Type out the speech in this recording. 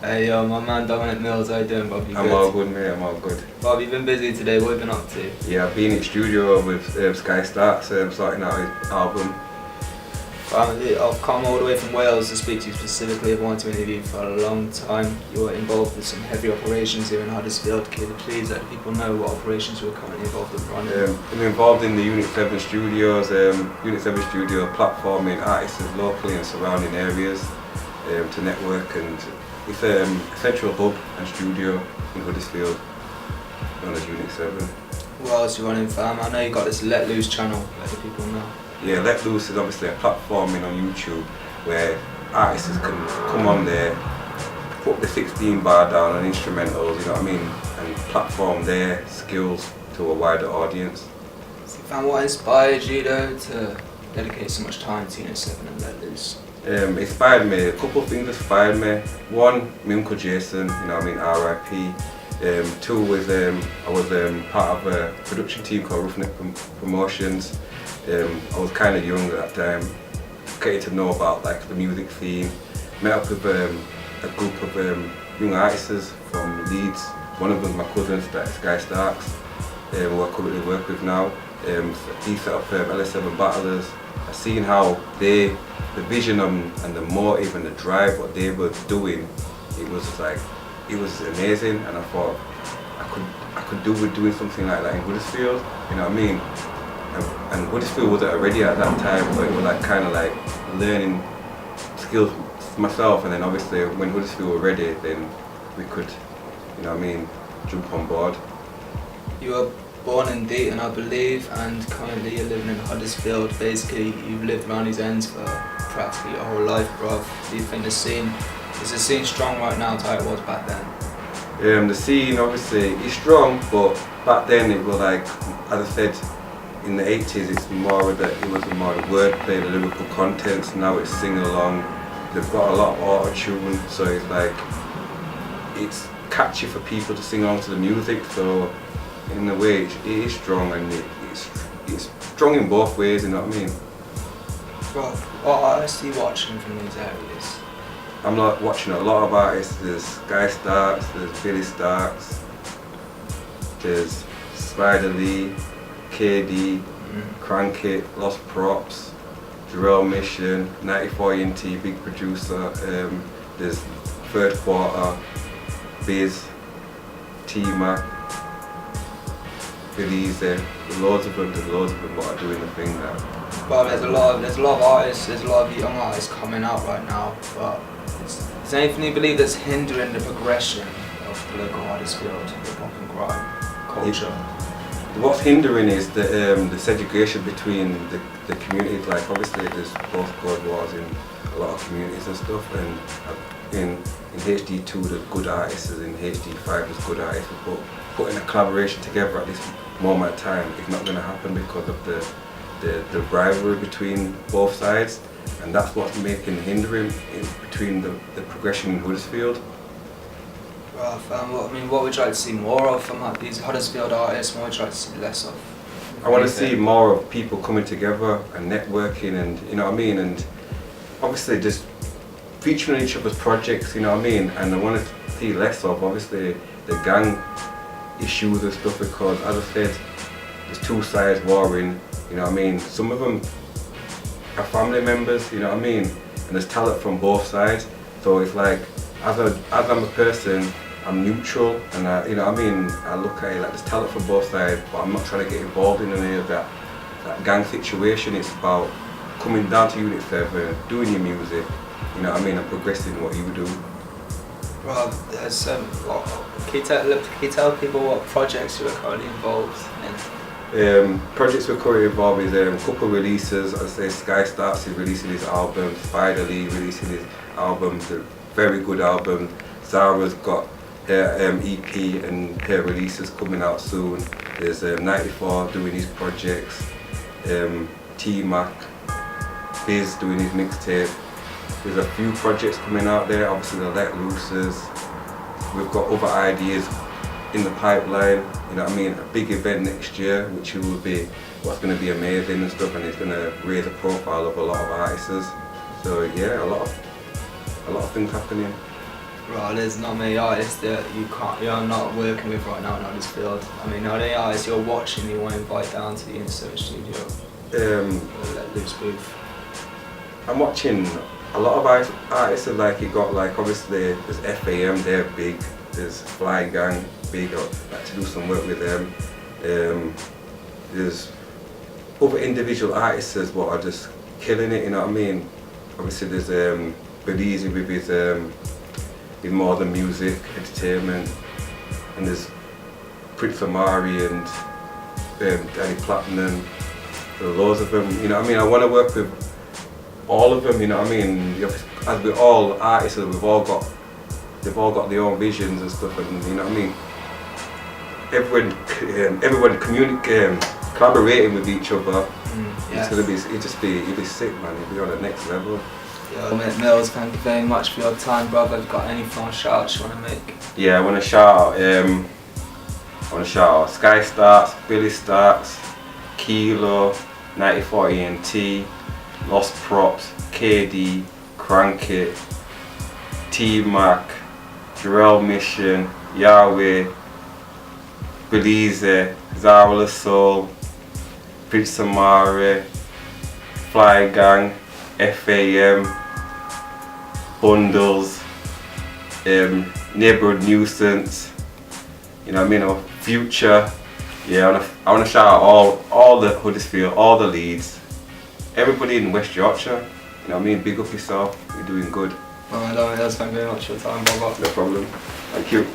Hey yo, my man Dominic Mills, how you doing, Bob? You I'm good? all good, mate, I'm all good. Bob, you've been busy today, what have you been up to? Yeah, I've been in studio with Sky Starks, sorting out his album. I've come all the way from Wales to speak to you specifically. I've wanted to interview you for a long time. You were involved with some heavy operations here in Huddersfield. Can you please let people know what operations you were currently involved in running? I'm involved in the Unit 7 studios, Unit 7 studio platforming artists locally and surrounding areas to network, and it's a central hub and studio in Huddersfield known as Unit 7. What else are you running, fam? I know you got this Let Loose channel, let the people know. Yeah, Let Loose is obviously a platforming on YouTube where artists can come on there, put the 16 bar down on instrumentals, you know what I mean, and platform their skills to a wider audience. So, fam, what inspired you though to dedicate so much time to Unit 7 and Let Loose? Inspired me, a couple of things inspired me. One, my uncle Jason, you know what I mean, R.I.P. Two was I was part of a production team called Roughneck Promotions. I was kind of young at that time, getting to know about like the music scene. Met up with a group of young artists from Leeds. One of them was my cousin, Sky Starks, who I currently work with now. He set up LS7 Battlers. I seen how the vision and the motive and the drive, what they were doing, it was amazing, and I thought I could do with doing something like that in Huddersfield, you know what I mean? And Huddersfield wasn't ready at that time, so it was like kind of like learning skills myself, and then obviously when Huddersfield were ready, then we could, you know what I mean, jump on board. You were born in Dayton, I believe, and currently you're living in Huddersfield. Basically, you've lived around these ends for practically your whole life, bruv. Do you think is the scene strong right now to how it was back then? The scene obviously is strong, but back then it was like, as I said, in the 80s it was more the wordplay, the lyrical contents. Now it's sing along. They've got a lot of auto-tune, so it's like it's catchy for people to sing along to the music. So in a way it is strong, and it's strong in both ways, you know what I mean? Bro, what artists are you watching from these areas? I'm not watching a lot of artists. There's Sky Starks, there's Billy Starks, there's Spider Lee, KD, Crankit, Lost Props, Jarrell Mission, 94 INT, big producer, there's Third Quarter, Biz, T-Mac, Belize, there's loads of them what are doing the thing now. Well, there's a lot of artists, there's a lot of young artists coming out right now, but is there anything you believe that's hindering the progression of the local Huddersfield hip-hop and grime culture? What's hindering is the segregation between the communities. Like obviously there's postcode wars in a lot of communities and stuff, and in HD2 there's good artists, in HD5 there's good artists, but putting a collaboration together at this moment in time is not going to happen because of the rivalry between both sides, and that's what's making hindering between the progression in Huddersfield. Well, fam, what would you like to see more of from like these Huddersfield artists? What would you like to see less of? I want to see more of people coming together and networking, and you know what I mean, and obviously just featuring each other's projects, you know what I mean, and I want to see less of obviously the gang issues and stuff, because as I said, there's two sides warring, you know what I mean. Some of them are family members, you know what I mean, and there's talent from both sides, so it's like as I'm a person, I'm neutral, and you know what I mean, I look at it like there's talent from both sides, but I'm not trying to get involved in any of that gang situation. It's about coming down to Unit 7, doing your music, you know what I mean, and progressing what you do. Well, can you tell people what projects you are currently involved in? Projects we're currently involved with, a couple of releases. As I say, Sky Starks is releasing his album, Spider Lee releasing his album, it's a very good album. Zara's got her EP and her releases coming out soon. There's 94 doing his projects, T-Mac, Biz doing his mixtape. There's a few projects coming out there, obviously the Let Looses. We've got other ideas in the pipeline, you know what I mean, a big event next year which will be what's going to be amazing and stuff, and it's going to raise the profile of a lot of artists. So yeah, a lot of things happening. Right, there's not many artists that you're not working with right now in Huddersfield. I mean, are there artists you're watching you want to invite down to the Insert studio? Or let loose booth? I'm watching a lot of artists that like you got like obviously there's FAM, they're big. There's Fly Gang, big. I'd like to do some work with them. There's other individual artists as well are just killing it. You know what I mean? Obviously there's Belize with his with more than music, entertainment, and there's Prince Amari and Danny Platinum. There are loads of them. You know what I mean? I want to work with all of them. You know what I mean? As we're all artists, they've all got their own visions and stuff, and you know what I mean. Everyone collaborating with each other. Yes. It'll be sick, man. It'll be on the next level. Yo, Dominic Mills, thank you very much for your time, brother. Have you got any final shout-outs you want to make? Yeah, I want to shout out Sky Starks, Billy Starks, Kilo, 94 ENT, Lost Props, KD, Crankit, T-Mac, Jarrell Mission, Yahweh, Belize, Zara La Soul, Prince Samari, Fly Gang, FAM, Bundles, Neighborhood Nuisance, you know what I mean, or Future. Yeah, I want to shout out all the Huddersfield, all the Leeds, everybody in West Yorkshire. You know what I mean, big up yourself, you're doing good. Alright, Dominic Mills, thank you very much for your time, brother. No problem. Thank you.